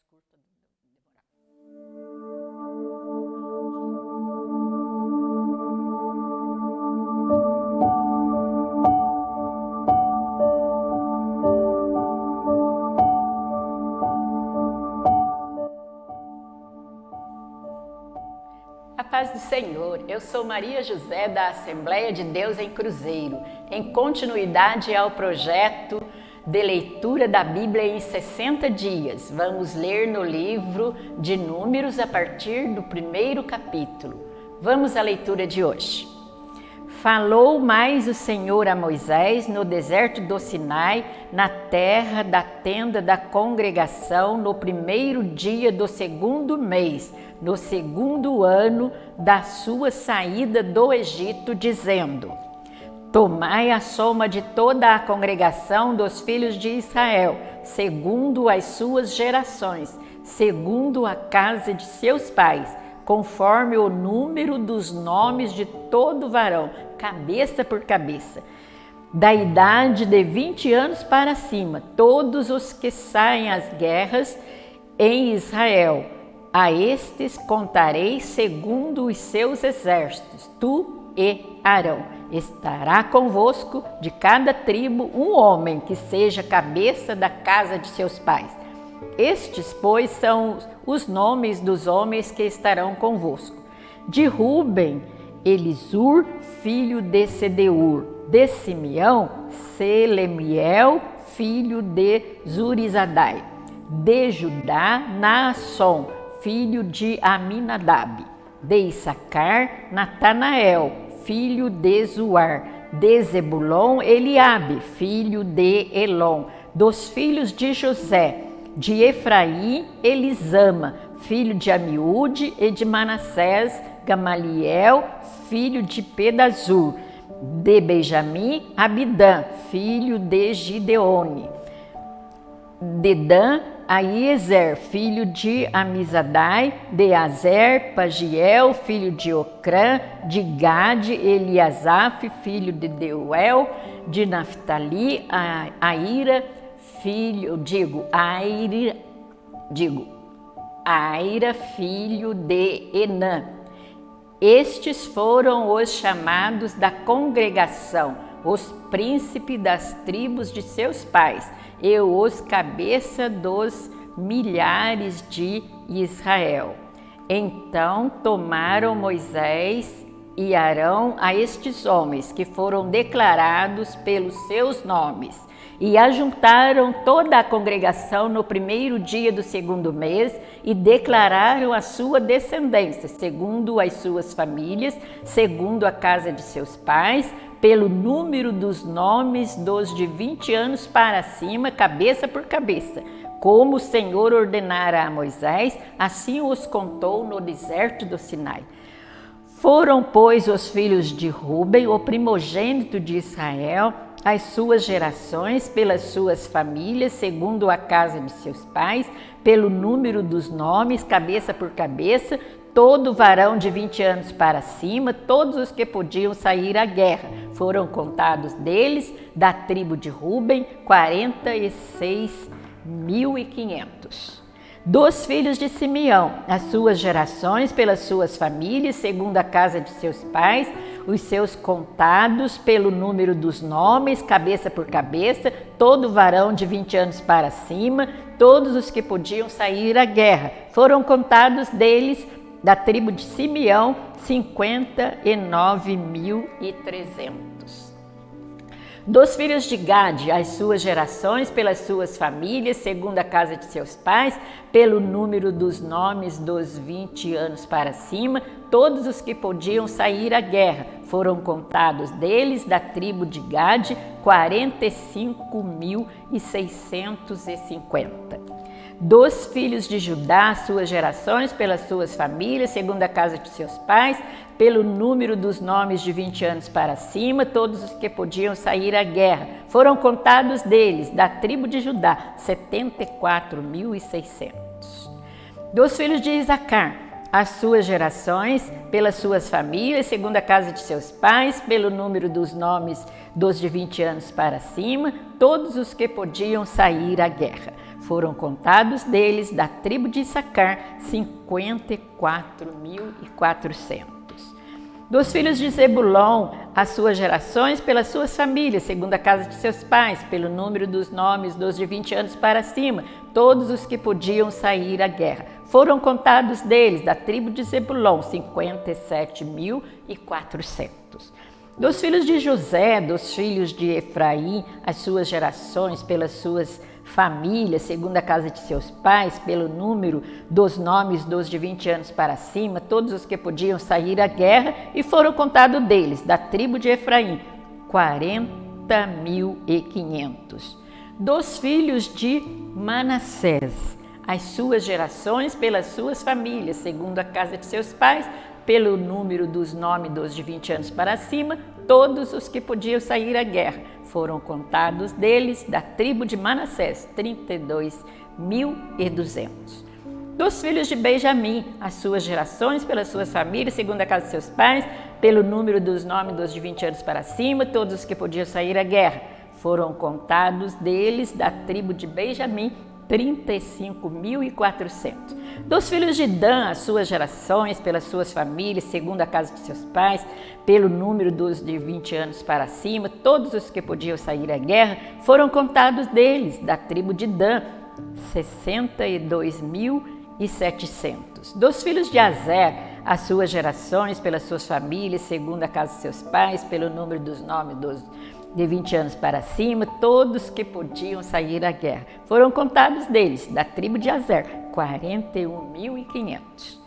curta do Deborah. A paz do Senhor, eu sou Maria José da Assembleia de Deus em Cruzeiro, em continuidade ao projeto de leitura da Bíblia em 60 dias. Vamos ler no livro de Números a partir do 1º capítulo. Vamos à leitura de hoje. Falou mais o Senhor a Moisés no deserto do Sinai, na terra da tenda da congregação, no 1º dia do 2º mês, no 2º ano da sua saída do Egito, dizendo: Tomai a soma de toda a congregação dos filhos de Israel, segundo as suas gerações, segundo a casa de seus pais, conforme o número dos nomes de todo varão, cabeça por cabeça, da idade de 20 anos para cima, todos os que saem às guerras em Israel. A estes contarei segundo os seus exércitos, tu e Arão. Estará convosco de cada tribo um homem que seja cabeça da casa de seus pais. Estes, pois, são os nomes dos homens que estarão convosco. De Ruben, Elisur, filho de Sedeur. De Simeão, Selemiel, filho de Zurizadai. De Judá, Naasson, filho de Aminadab. De Issacar, Natanael, filho de Zuar. De Zebulon, Eliabe, filho de Elon. Dos filhos de José, de Efraim, Elisama, filho de Amiúde, e de Manassés, Gamaliel, filho de Pedazur. De Benjamim, Abidã, filho de Gideone. De Dan, Aiezer, filho de Amizadai. De Azer, Pagiel, filho de Ocrã. De Gade, Eliasaf, filho de Deuel. De Naftali, Aira, Aira, filho de Enã. Estes foram os chamados da congregação, os príncipes das tribos de seus pais, e os cabeça dos milhares de Israel. Então tomaram Moisés e Arão a estes homens que foram declarados pelos seus nomes, e ajuntaram toda a congregação no 1º dia do 2º mês e declararam a sua descendência, segundo as suas famílias, segundo a casa de seus pais, pelo número dos nomes dos de 20 anos para cima, cabeça por cabeça. Como o Senhor ordenara a Moisés, assim os contou no deserto do Sinai. Foram, pois, os filhos de Ruben, o primogênito de Israel, as suas gerações, pelas suas famílias, segundo a casa de seus pais, pelo número dos nomes, cabeça por cabeça, todo varão de 20 anos para cima, todos os que podiam sair à guerra. Foram contados deles, da tribo de Ruben, 46.500. Dos filhos de Simeão, as suas gerações, pelas suas famílias, segundo a casa de seus pais, os seus contados pelo número dos nomes, cabeça por cabeça, todo varão de 20 anos para cima, todos os que podiam sair à guerra. Foram contados deles, da tribo de Simeão, 59.300. Dos filhos de Gade, as suas gerações, pelas suas famílias, segundo a casa de seus pais, pelo número dos nomes dos 20 anos para cima, todos os que podiam sair à guerra. Foram contados deles, da tribo de Gade, 45.650. Dos filhos de Judá, suas gerações, pelas suas famílias, segundo a casa de seus pais, pelo número dos nomes de 20 anos para cima, todos os que podiam sair à guerra. Foram contados deles, da tribo de Judá, 74.600. Dos filhos de Issacar, as suas gerações, pelas suas famílias, segundo a casa de seus pais, pelo número dos nomes dos de 20 anos para cima, todos os que podiam sair à guerra. Foram contados deles, da tribo de Issacar, 54.400. Dos filhos de Zebulon, as suas gerações pelas suas famílias, segundo a casa de seus pais, pelo número dos nomes dos de 20 anos para cima, todos os que podiam sair à guerra. Foram contados deles, da tribo de Zebulon, 57.400. Dos filhos de José, dos filhos de Efraim, as suas gerações pelas suas famílias, segundo a casa de seus pais, pelo número dos nomes dos de 20 anos para cima, todos os que podiam sair à guerra, e foram contados deles, da tribo de Efraim, 40.500. Dos filhos de Manassés, as suas gerações pelas suas famílias, segundo a casa de seus pais, pelo número dos nomes dos de 20 anos para cima, todos os que podiam sair à guerra. Foram contados deles, da tribo de Manassés, 32.200. Dos filhos de Benjamim, as suas gerações pelas suas famílias, segundo a casa de seus pais, pelo número dos nomes dos de 20 anos para cima, todos os que podiam sair à guerra. Foram contados deles, da tribo de Benjamim, 35.400. Dos filhos de Dan, as suas gerações, pelas suas famílias, segundo a casa de seus pais, pelo número dos de 20 anos para cima, todos os que podiam sair à guerra, foram contados deles, da tribo de Dan, 62.700. Dos filhos de Azer, as suas gerações, pelas suas famílias, segundo a casa de seus pais, pelo número dos nomes dos de 20 anos para cima, todos que podiam sair à guerra. Foram contados deles, da tribo de Azer, 41.500.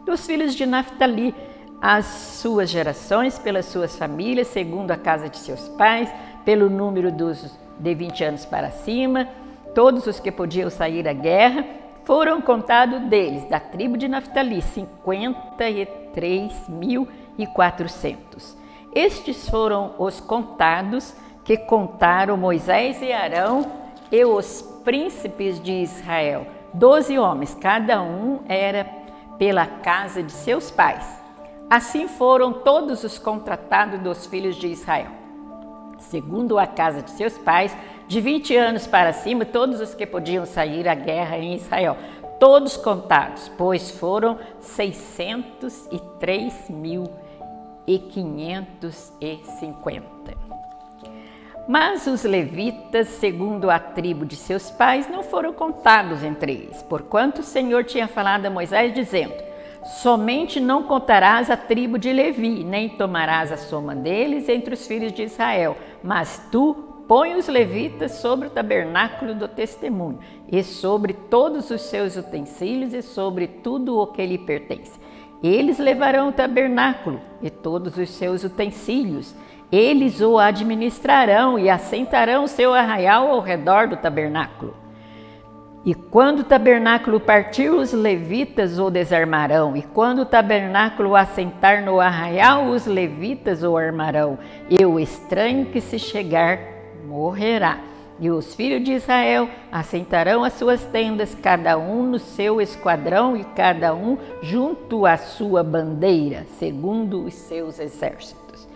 Dos filhos de Naftali, as suas gerações, pelas suas famílias, segundo a casa de seus pais, pelo número dos de 20 anos para cima, todos os que podiam sair à guerra, foram contados deles, da tribo de Naftali, 53.400. Estes foram os contados que contaram Moisés e Arão e os príncipes de Israel, 12 homens, cada um era pela casa de seus pais. Assim foram todos os contratados dos filhos de Israel, segundo a casa de seus pais, de 20 anos para cima, todos os que podiam sair à guerra em Israel, todos contados, pois foram 603.550. Mas os levitas, segundo a tribo de seus pais, não foram contados entre eles, porquanto o Senhor tinha falado a Moisés, dizendo: somente não contarás a tribo de Levi, nem tomarás a soma deles entre os filhos de Israel, mas tu põe os levitas sobre o tabernáculo do testemunho, e sobre todos os seus utensílios, e sobre tudo o que lhe pertence. Eles levarão o tabernáculo e todos os seus utensílios. Eles o administrarão e assentarão o seu arraial ao redor do tabernáculo. E quando o tabernáculo partir, os levitas o desarmarão. E quando o tabernáculo assentar no arraial, os levitas o armarão. E o estranho que se chegar morrerá. E os filhos de Israel assentarão as suas tendas, cada um no seu esquadrão e cada um junto à sua bandeira, segundo os seus exércitos.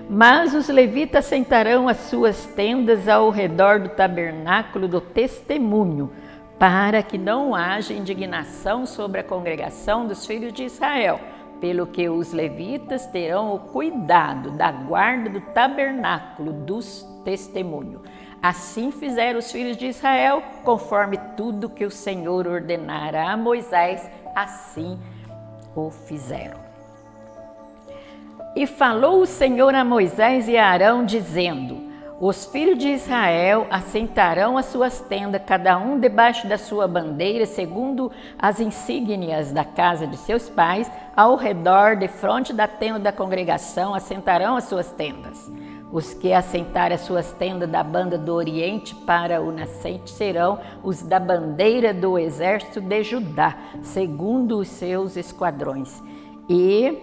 Mas os levitas assentarão as suas tendas ao redor do tabernáculo do testemunho, para que não haja indignação sobre a congregação dos filhos de Israel, pelo que os levitas terão o cuidado da guarda do tabernáculo dos testemunhos. Assim fizeram os filhos de Israel, conforme tudo que o Senhor ordenara a Moisés, assim o fizeram. E falou o Senhor a Moisés e a Arão, dizendo: os filhos de Israel assentarão as suas tendas, cada um debaixo da sua bandeira, segundo as insígnias da casa de seus pais, ao redor, defronte da tenda da congregação, assentarão as suas tendas. Os que assentarem as suas tendas da banda do oriente para o nascente serão os da bandeira do exército de Judá, segundo os seus esquadrões. E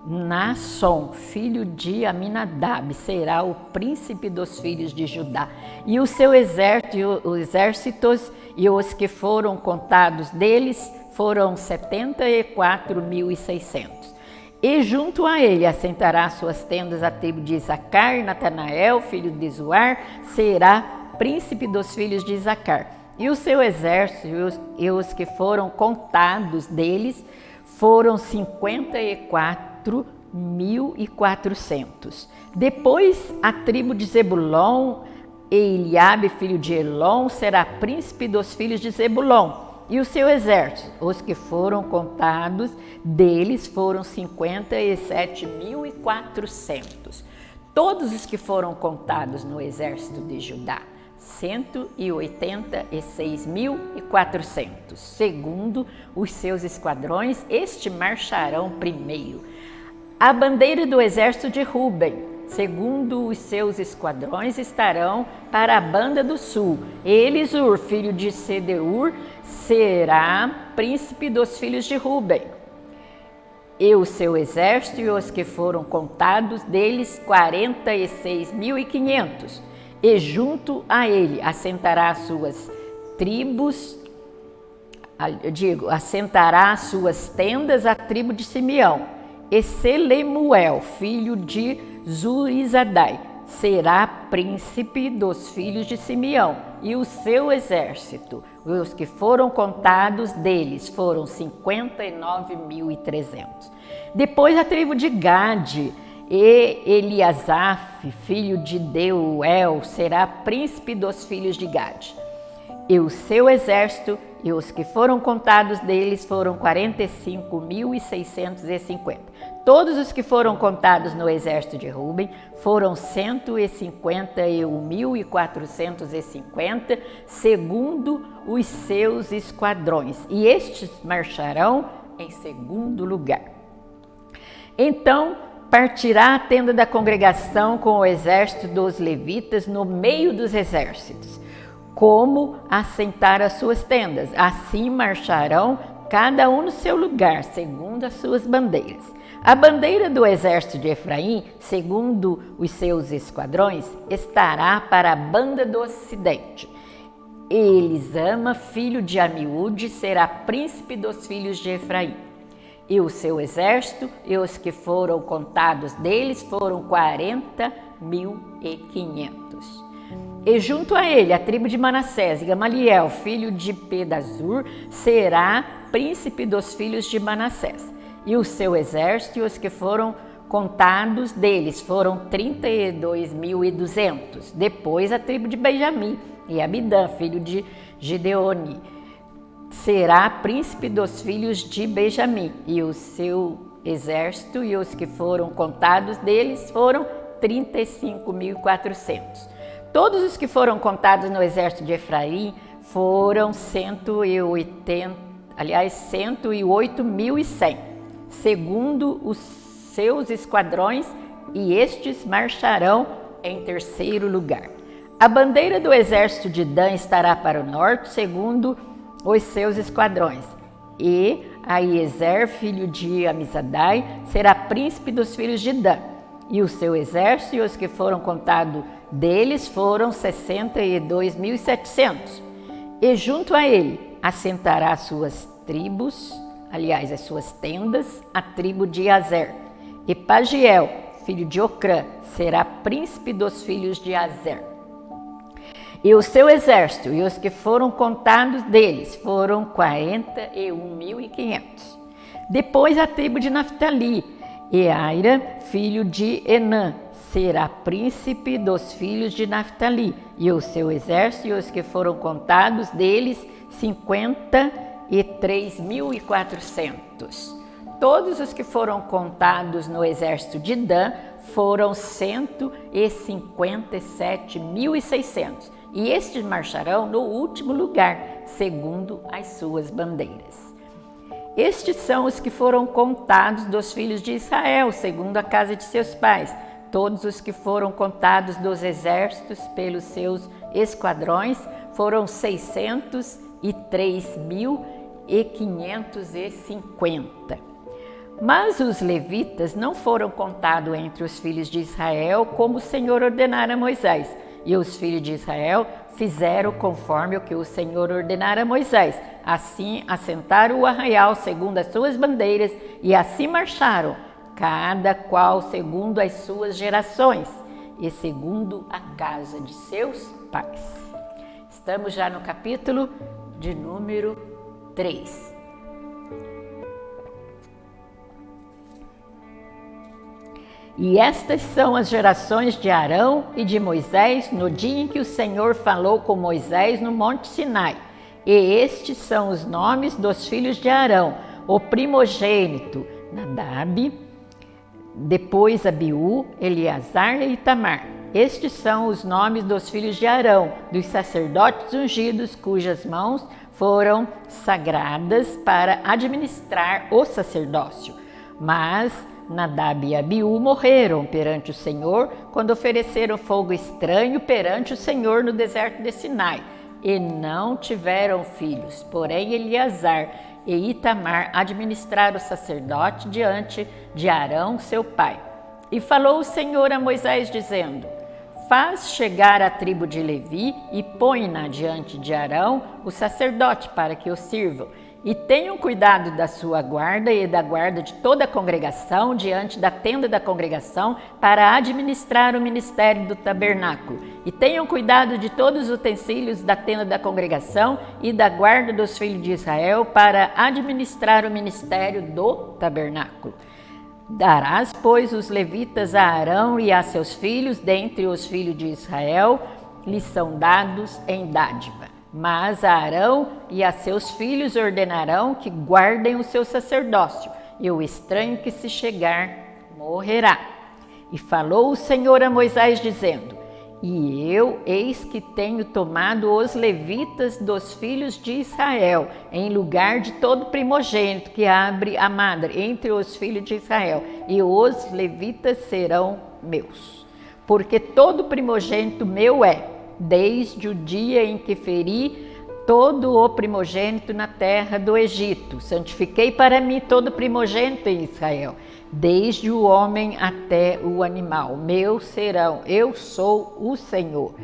Naasson, filho de Aminadab, será o príncipe dos filhos de Judá. E o seu exércitos e os que foram contados deles foram 74.600. E junto a ele assentará as suas tendas a tribo de Isacar, e Natanael, filho de Zuar, será príncipe dos filhos de Isacar. E o seu exército e os que foram contados deles foram 54.400. Depois a tribo de Zebulon, Eliabe, filho de Elon, será príncipe dos filhos de Zebulon. E o seu exército, os que foram contados deles foram 57.400. Todos os que foram contados no exército de Judá, 186.400. Segundo os seus esquadrões, este marcharão primeiro. A bandeira do exército de Ruben, segundo os seus esquadrões, estarão para a banda do sul. Elisur, filho de Sedeur, será príncipe dos filhos de Ruben. E o seu exército e os que foram contados deles, 46.500. E junto a ele assentará as suas tribos, assentará as suas tendas a tribo de Simeão. E Selemuel, filho de Zurizadai, será príncipe dos filhos de Simeão, e o seu exército, os que foram contados deles, foram 59.300. Depois a tribo de Gade, e Eliasaf, filho de Deuel, será príncipe dos filhos de Gade. E o seu exército e os que foram contados deles foram 45.650. Todos os que foram contados no exército de Ruben foram 151.450, segundo os seus esquadrões, e estes marcharão em segundo lugar. Então partirá a tenda da congregação com o exército dos levitas no meio dos exércitos, como assentar as suas tendas. Assim marcharão cada um no seu lugar, segundo as suas bandeiras. A bandeira do exército de Efraim, segundo os seus esquadrões, estará para a banda do ocidente. Elisama, filho de Amiúde, será príncipe dos filhos de Efraim. E o seu exército e os que foram contados deles foram 40.500. E junto a ele, a tribo de Manassés, Gamaliel, filho de Pedazur, será príncipe dos filhos de Manassés. E o seu exército e os que foram contados deles foram 32.200. Depois a tribo de Benjamim, e Abidã, filho de Gideoni, será príncipe dos filhos de Benjamim. E o seu exército e os que foram contados deles foram 35.400. Todos os que foram contados no exército de Efraim foram 108.100, segundo os seus esquadrões, e estes marcharão em terceiro lugar. A bandeira do exército de Dan estará para o norte, segundo os seus esquadrões. E Aiezer, filho de Amizadai, será príncipe dos filhos de Dan. E o seu exército e os que foram contados deles foram 62.700. E junto a ele assentará as suas tribos, as suas tendas, a tribo de Azer. E Pagiel, filho de Ocrã, será príncipe dos filhos de Azer. E o seu exército e os que foram contados deles foram 41.500. Depois a tribo de Naftali, Eaira, filho de Enã, será príncipe dos filhos de Naftali. E o seu exército e os que foram contados deles 53.400. Todos os que foram contados no exército de Dan foram 157.600. E estes marcharão no último lugar, segundo as suas bandeiras. Estes são os que foram contados dos filhos de Israel, segundo a casa de seus pais. Todos os que foram contados dos exércitos pelos seus esquadrões foram 603.550. Mas os levitas não foram contados entre os filhos de Israel, como o Senhor ordenara a Moisés. E os filhos de Israel fizeram conforme o que o Senhor ordenara a Moisés. Assim assentaram o arraial segundo as suas bandeiras, e assim marcharam, cada qual segundo as suas gerações e segundo a casa de seus pais. Estamos já no capítulo de número 3. E estas são as gerações de Arão e de Moisés no dia em que o Senhor falou com Moisés no Monte Sinai. E estes são os nomes dos filhos de Arão: o primogênito, Nadab, depois Abiú, Eleazar e Itamar. Estes são os nomes dos filhos de Arão, dos sacerdotes ungidos, cujas mãos foram sagradas para administrar o sacerdócio. Mas Nadab e Abiú morreram perante o Senhor quando ofereceram fogo estranho perante o Senhor no deserto de Sinai, e não tiveram filhos. Porém Eleazar e Itamar administraram o sacerdote diante de Arão, seu pai. E falou o Senhor a Moisés, dizendo: faz chegar a tribo de Levi e põe-na diante de Arão, o sacerdote, para que o sirvam. E tenham cuidado da sua guarda e da guarda de toda a congregação diante da tenda da congregação para administrar o ministério do tabernáculo. E tenham cuidado de todos os utensílios da tenda da congregação e da guarda dos filhos de Israel para administrar o ministério do tabernáculo. Darás, pois, os levitas a Arão e a seus filhos, dentre os filhos de Israel, lhes são dados em dádiva. Mas a Arão e a seus filhos ordenarão que guardem o seu sacerdócio, e o estranho que se chegar morrerá. E falou o Senhor a Moisés, dizendo: e eu, eis que tenho tomado os levitas dos filhos de Israel, em lugar de todo primogênito que abre a madre entre os filhos de Israel, e os levitas serão meus. Porque todo primogênito meu é, desde o dia em que feri todo o primogênito na terra do Egito. Santifiquei para mim todo primogênito em Israel, desde o homem até o animal. Meus serão, eu sou o Senhor.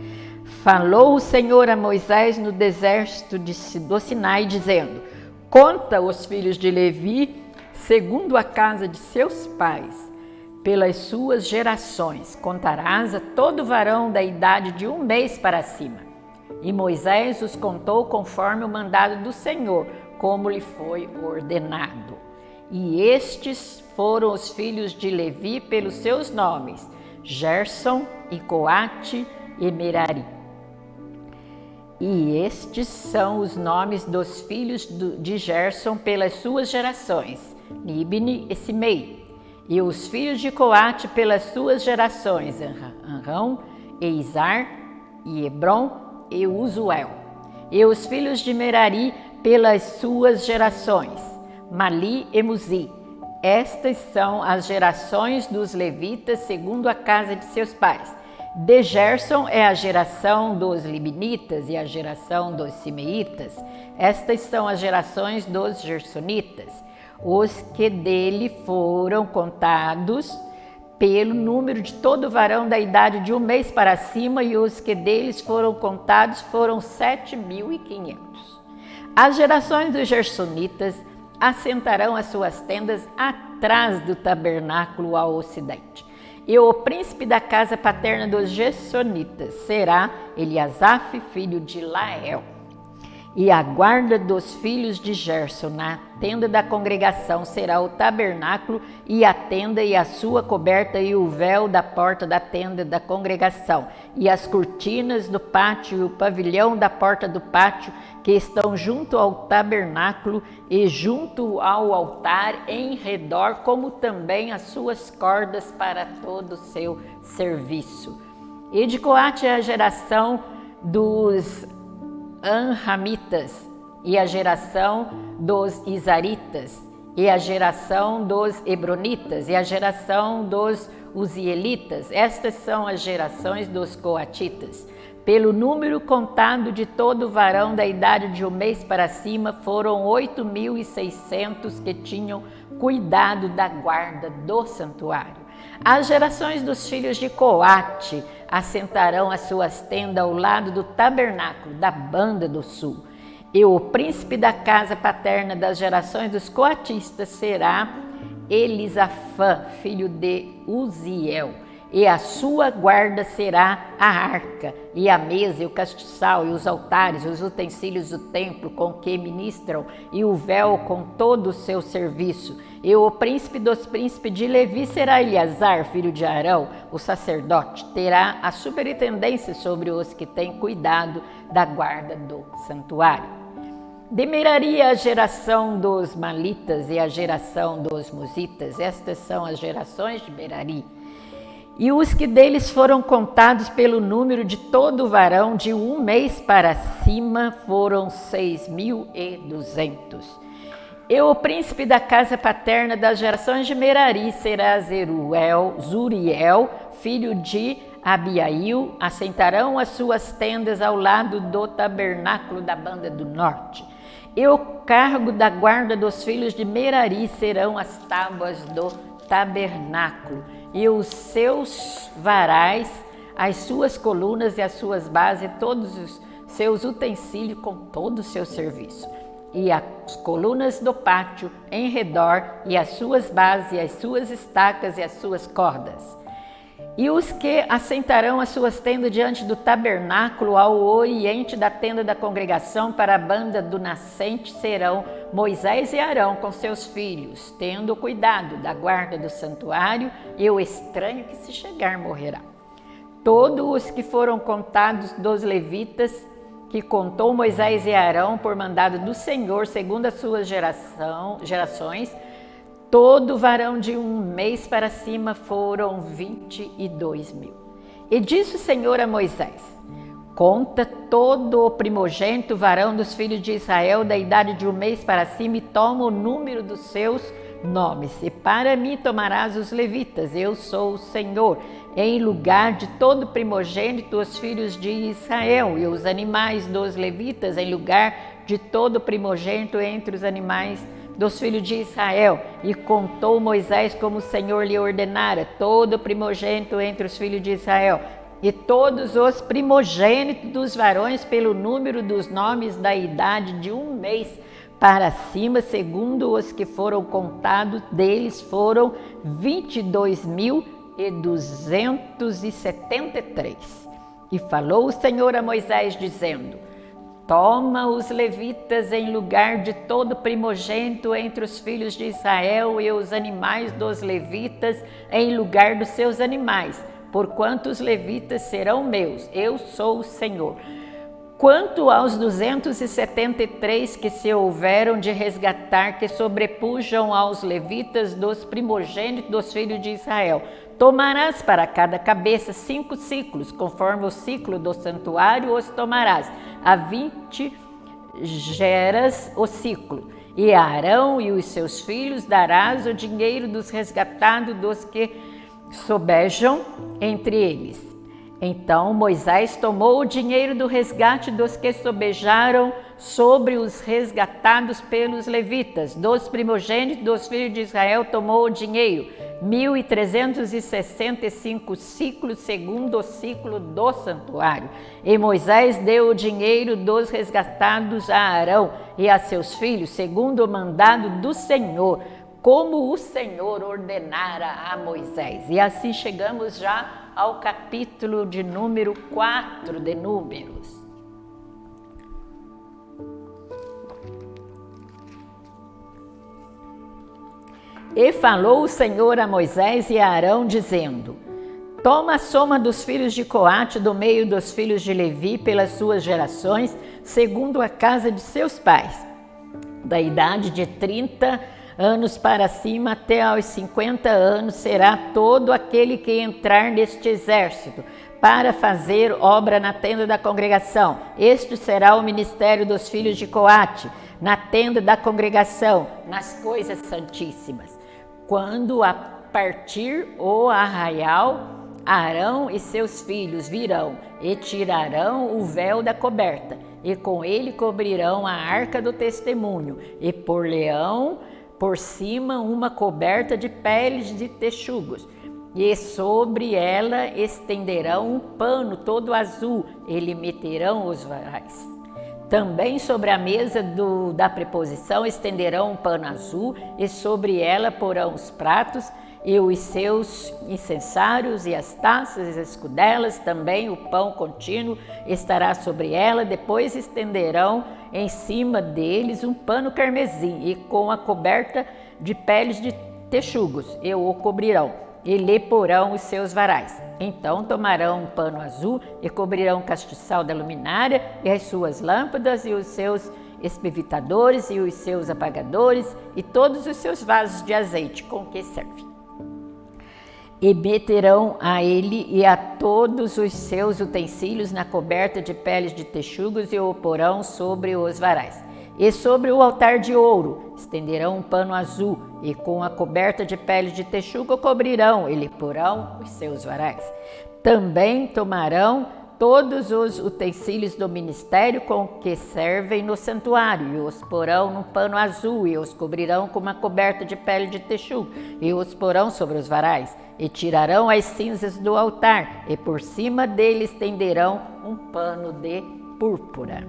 Falou o Senhor a Moisés no deserto do Sinai, dizendo: conta os filhos de Levi segundo a casa de seus pais, pelas suas gerações. Contarás a todo varão da idade de 1 mês para cima. E Moisés os contou conforme o mandado do Senhor, como lhe foi ordenado. E estes foram os filhos de Levi pelos seus nomes: Gerson e Coate e Merari. E estes são os nomes dos filhos de Gerson pelas suas gerações: Libni e Simei. E os filhos de Coate pelas suas gerações: Anrão, Eizar, e Hebron e Uzuel. E os filhos de Merari pelas suas gerações: Mali e Muzi. Estas são as gerações dos levitas segundo a casa de seus pais. De Gerson é a geração dos libnitas e a geração dos simeitas. Estas são as gerações dos gersonitas. Os que dele foram contados pelo número de todo varão da idade de 1 mês para cima, e os que deles foram contados foram 7.500. As gerações dos gersonitas assentarão as suas tendas atrás do tabernáculo ao ocidente. E o príncipe da casa paterna dos gersonitas será Eliasaf, filho de Lael. E a guarda dos filhos de Gerson na tenda da congregação será o tabernáculo e a tenda e a sua coberta e o véu da porta da tenda da congregação e as cortinas do pátio e o pavilhão da porta do pátio que estão junto ao tabernáculo e junto ao altar em redor, como também as suas cordas para todo o seu serviço. E de Coate é a geração dos Anramitas, e a geração dos Izaritas, e a geração dos Hebronitas, e a geração dos Uzielitas. Estas são as gerações dos Coatitas. Pelo número contado de todo varão da idade de 1 mês para cima, foram 8.600 que tinham cuidado da guarda do santuário. As gerações dos filhos de Coate assentarão as suas tendas ao lado do tabernáculo da banda do sul. E o príncipe da casa paterna das gerações dos coatistas será Elisafã, filho de Uziel. e a sua guarda será a arca, e a mesa, e o castiçal, e os altares, e os utensílios do templo com que ministram, e o véu com todo o seu serviço. E o príncipe dos príncipes de Levi será Eleazar, filho de Arão, o sacerdote, terá a superintendência sobre os que têm cuidado da guarda do santuário. De Merari a geração dos Malitas e a geração dos Musitas, estas são as gerações de Merari. E os que deles foram contados pelo número de todo varão de 1 mês para cima foram 6.200. E o príncipe da casa paterna das gerações de Merari será Zuriel, filho de Abiail. Assentarão as suas tendas ao lado do tabernáculo da banda do norte. E o cargo da guarda dos filhos de Merari serão as tábuas do tabernáculo, e os seus varais, as suas colunas e as suas bases, todos os seus utensílios com todo o seu serviço. E as colunas do pátio em redor, e as suas bases, e as suas estacas e as suas cordas. E os que assentarão as suas tendas diante do tabernáculo ao oriente da tenda da congregação para a banda do nascente serão Moisés e Arão com seus filhos, tendo cuidado da guarda do santuário, e o estranho que se chegar morrerá. Todos os que foram contados dos levitas, que contou Moisés e Arão por mandado do Senhor, segundo as suas gerações, todo varão de 1 mês para cima foram 22.000. E disse o Senhor a Moisés: conta todo o primogênito varão dos filhos de Israel da idade de 1 mês para cima e toma o número dos seus nomes. E para mim tomarás os levitas, eu sou o Senhor, em lugar de todo primogênito os filhos de Israel, e os animais dos levitas em lugar de todo primogênito entre os animais dos filhos de Israel. E contou Moisés como o Senhor lhe ordenara, todo primogênito entre os filhos de Israel, e todos os primogênitos dos varões pelo número dos nomes da idade de 1 mês para cima, segundo os que foram contados, deles foram 22.273. E falou o Senhor a Moisés, dizendo: toma os levitas em lugar de todo primogênito entre os filhos de Israel, e os animais dos levitas em lugar dos seus animais, porquanto os levitas serão meus, eu sou o Senhor. Quanto aos 273 que se houveram de resgatar, que sobrepujam aos levitas dos primogênitos dos filhos de Israel, tomarás para cada cabeça 5 ciclos, conforme o ciclo do santuário os tomarás, a 20 geras o ciclo. E a Arão e os seus filhos darás o dinheiro dos resgatados dos que sobejam entre eles. Então Moisés tomou o dinheiro do resgate dos que sobejaram sobre os resgatados pelos levitas. Dos primogênitos dos filhos de Israel tomou o dinheiro, 1.365 ciclos, segundo o ciclo do santuário. E Moisés deu o dinheiro dos resgatados a Arão e a seus filhos, segundo o mandado do Senhor, como o Senhor ordenara a Moisés. E assim chegamos já ao capítulo de número 4 de Números. E falou o Senhor a Moisés e a Arão, dizendo: toma a soma dos filhos de Coate do meio dos filhos de Levi pelas suas gerações, segundo a casa de seus pais, da idade de 30 anos para cima até aos 50 anos será todo aquele que entrar neste exército para fazer obra na tenda da congregação. Este será o ministério dos filhos de Coate, na tenda da congregação, nas coisas santíssimas. Quando a partir o arraial, Arão e seus filhos virão e tirarão o véu da coberta, e com ele cobrirão a arca do testemunho, e por-lhe-ão por cima uma coberta de peles de texugos, e sobre ela estenderão um pano todo azul, e lhe meterão os varais. Também sobre a mesa da preposição estenderão um pano azul, e sobre ela porão os pratos, e os seus incensários e as taças e as escudelas, também o pão contínuo estará sobre ela. Depois estenderão em cima deles um pano carmesim e com a coberta de peles de texugos e o cobrirão e lhe porão os seus varais. Então tomarão um pano azul e cobrirão o castiçal da luminária e as suas lâmpadas e os seus espevitadores e os seus apagadores e todos os seus vasos de azeite com que serve. E meterão a ele e a todos os seus utensílios na coberta de peles de texugos e o porão sobre os varais. E sobre o altar de ouro estenderão um pano azul e com a coberta de peles de texugo cobrirão e lhe porão os seus varais. Também tomarão todos os utensílios do ministério com que servem no santuário, e os porão num pano azul, e os cobrirão com uma coberta de pele de texugo, e os porão sobre os varais, e tirarão as cinzas do altar, e por cima deles estenderão um pano de púrpura.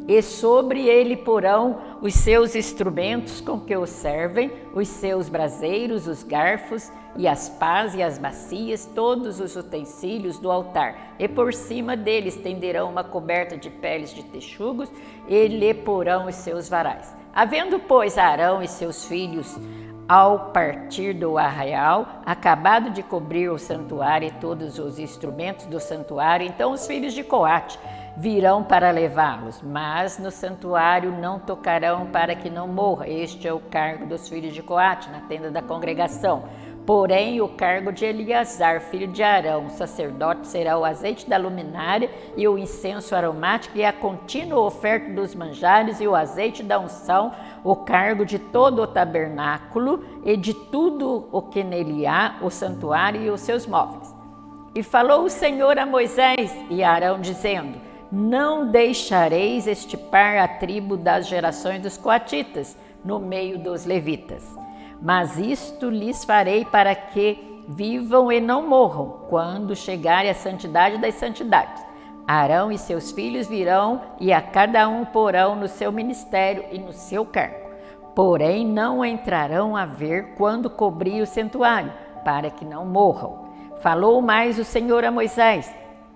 E sobre ele porão os seus instrumentos com que o servem, os seus braseiros, os garfos e as pás e as bacias, todos os utensílios do altar. E por cima dele estenderão uma coberta de peles de texugos e lhe porão os seus varais. Havendo, pois, Arão e seus filhos, ao partir do arraial, acabado de cobrir o santuário e todos os instrumentos do santuário, então os filhos de Coate virão para levá-los, mas no santuário não tocarão para que não morra. Este é o cargo dos filhos de Coate na tenda da congregação. Porém, o cargo de Eleazar, filho de Arão, sacerdote, será o azeite da luminária e o incenso aromático e a contínua oferta dos manjares e o azeite da unção, o cargo de todo o tabernáculo e de tudo o que nele há, o santuário e os seus móveis. E falou o Senhor a Moisés e a Arão, dizendo: não deixareis extirpar a tribo das gerações dos coatitas no meio dos levitas, mas isto lhes farei para que vivam e não morram, quando chegarem à santidade das santidades. Arão e seus filhos virão e a cada um porão no seu ministério e no seu cargo. Porém não entrarão a ver quando cobrir o santuário, para que não morram. Falou mais o Senhor a Moisés: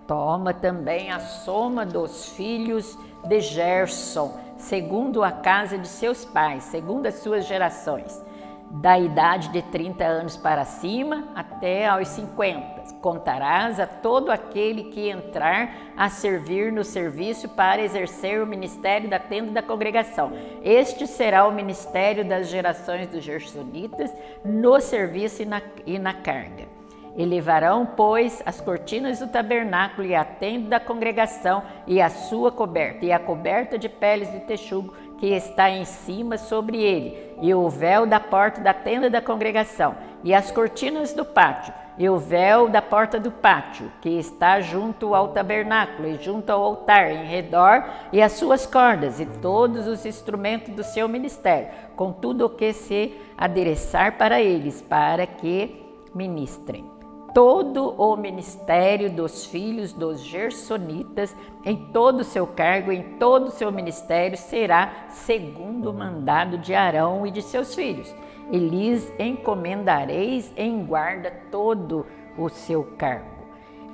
toma também a soma dos filhos de Gerson, segundo a casa de seus pais, segundo as suas gerações, da idade de 30 anos para cima até aos 50. Contarás a todo aquele que entrar a servir no serviço para exercer o ministério da tenda da congregação. Este será o ministério das gerações dos gersonitas no serviço e na carga. E levarão, pois, as cortinas do tabernáculo e a tenda da congregação e a sua coberta, e a coberta de peles de texugo que está em cima sobre ele, e o véu da porta da tenda da congregação, e as cortinas do pátio, e o véu da porta do pátio, que está junto ao tabernáculo e junto ao altar, em redor, e as suas cordas, e todos os instrumentos do seu ministério, com tudo o que se adereçar para eles, para que ministrem. Todo o ministério dos filhos dos gersonitas, em todo o seu cargo, em todo o seu ministério, será segundo o mandado de Arão e de seus filhos. E lhes encomendareis em guarda todo o seu cargo.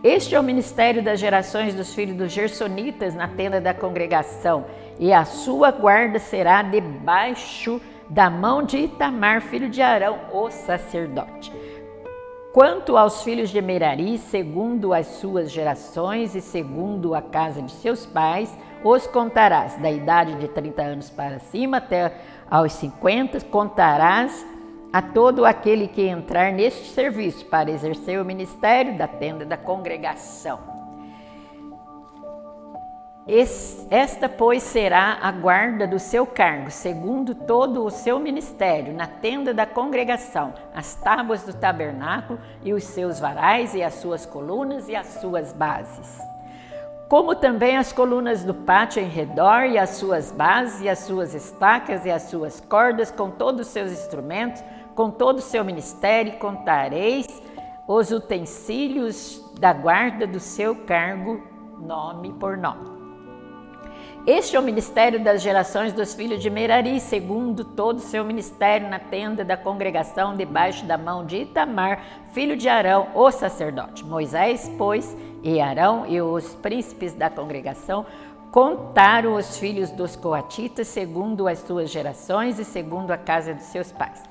Este é o ministério das gerações dos filhos dos gersonitas na tenda da congregação, e a sua guarda será debaixo da mão de Itamar, filho de Arão, o sacerdote. Quanto aos filhos de Merari, segundo as suas gerações e segundo a casa de seus pais, os contarás da idade de 30 anos para cima até aos 50, contarás a todo aquele que entrar neste serviço para exercer o ministério da tenda da congregação. Esta, pois, será a guarda do seu cargo, segundo todo o seu ministério, na tenda da congregação, as tábuas do tabernáculo e os seus varais e as suas colunas e as suas bases. Como também as colunas do pátio em redor e as suas bases e as suas estacas e as suas cordas, com todos os seus instrumentos, com todo o seu ministério, contareis os utensílios da guarda do seu cargo, nome por nome. Este é o ministério das gerações dos filhos de Merari, segundo todo o seu ministério na tenda da congregação, debaixo da mão de Itamar, filho de Arão, o sacerdote. Moisés, pois, e Arão e os príncipes da congregação contaram os filhos dos coatitas, segundo as suas gerações e segundo a casa de seus pais.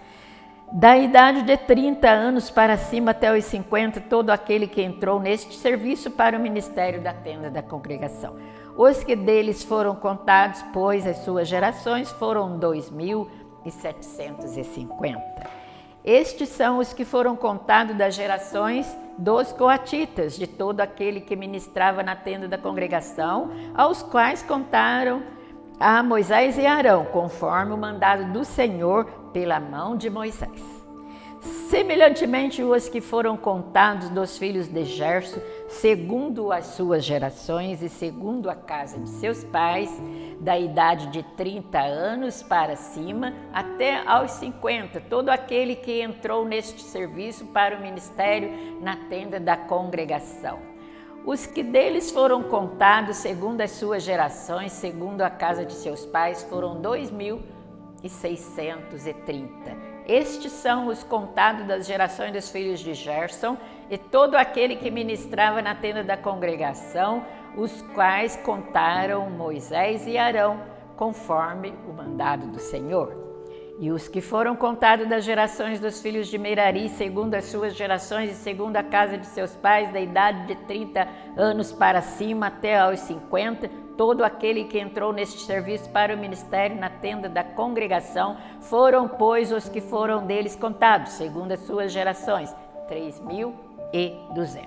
Da idade de 30 anos para cima até os 50, todo aquele que entrou neste serviço para o ministério da tenda da congregação. Os que deles foram contados, pois as suas gerações foram 2.750. Estes são os que foram contados das gerações dos coatitas, de todo aquele que ministrava na tenda da congregação, aos quais contaram a Moisés e Arão, conforme o mandado do Senhor pela mão de Moisés. Semelhantemente, os que foram contados dos filhos de Gerson, segundo as suas gerações e segundo a casa de seus pais, da idade de 30 anos para cima até aos 50, todo aquele que entrou neste serviço para o ministério na tenda da congregação. Os que deles foram contados segundo as suas gerações, segundo a casa de seus pais, foram 2.630. Estes são os contados das gerações dos filhos de Gerson e todo aquele que ministrava na tenda da congregação, os quais contaram Moisés e Arão, conforme o mandado do Senhor. E os que foram contados das gerações dos filhos de Merari, segundo as suas gerações e segundo a casa de seus pais, da idade de 30 anos para cima até aos 50, todo aquele que entrou neste serviço para o ministério na tenda da congregação, foram, pois, os que foram deles contados, segundo as suas gerações, 3.200.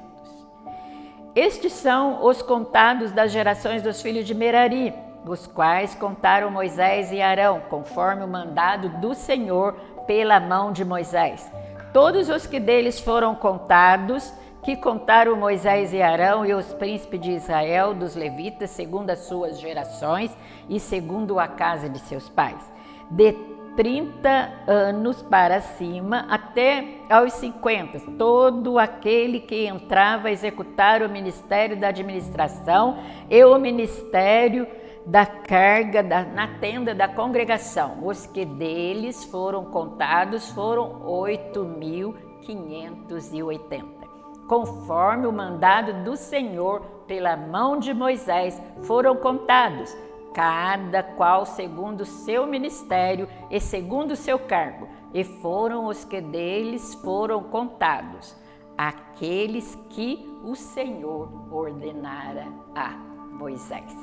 Estes são os contados das gerações dos filhos de Merari, os quais contaram Moisés e Arão, conforme o mandado do Senhor pela mão de Moisés. Todos os que deles foram contados, que contaram Moisés e Arão e os príncipes de Israel, dos levitas, segundo as suas gerações e segundo a casa de seus pais, de 30 anos para cima até aos 50, todo aquele que entrava a executar o ministério da administração e o ministério da carga na tenda da congregação. Os que deles foram contados foram 8.580. Conforme o mandado do Senhor pela mão de Moisés, foram contados, cada qual segundo o seu ministério e segundo o seu cargo, e foram os que deles foram contados, aqueles que o Senhor ordenara a Moisés.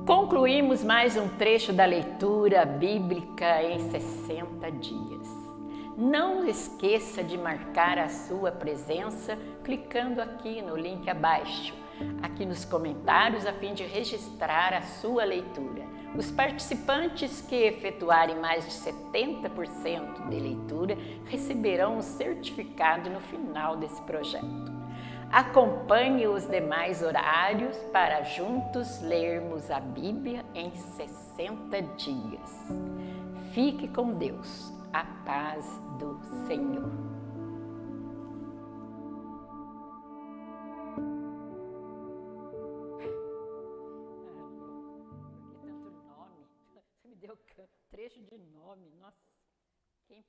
Concluímos mais um trecho da leitura bíblica em 60 dias. Não esqueça de marcar a sua presença clicando aqui no link abaixo, aqui nos comentários, a fim de registrar a sua leitura. Os participantes que efetuarem mais de 70% de leitura receberão um certificado no final desse projeto. Acompanhe os demais horários para juntos lermos a Bíblia em 60 dias. Fique com Deus. A paz do Senhor. Por que tanto nome? Você me deu trecho de nome, nossa. Quem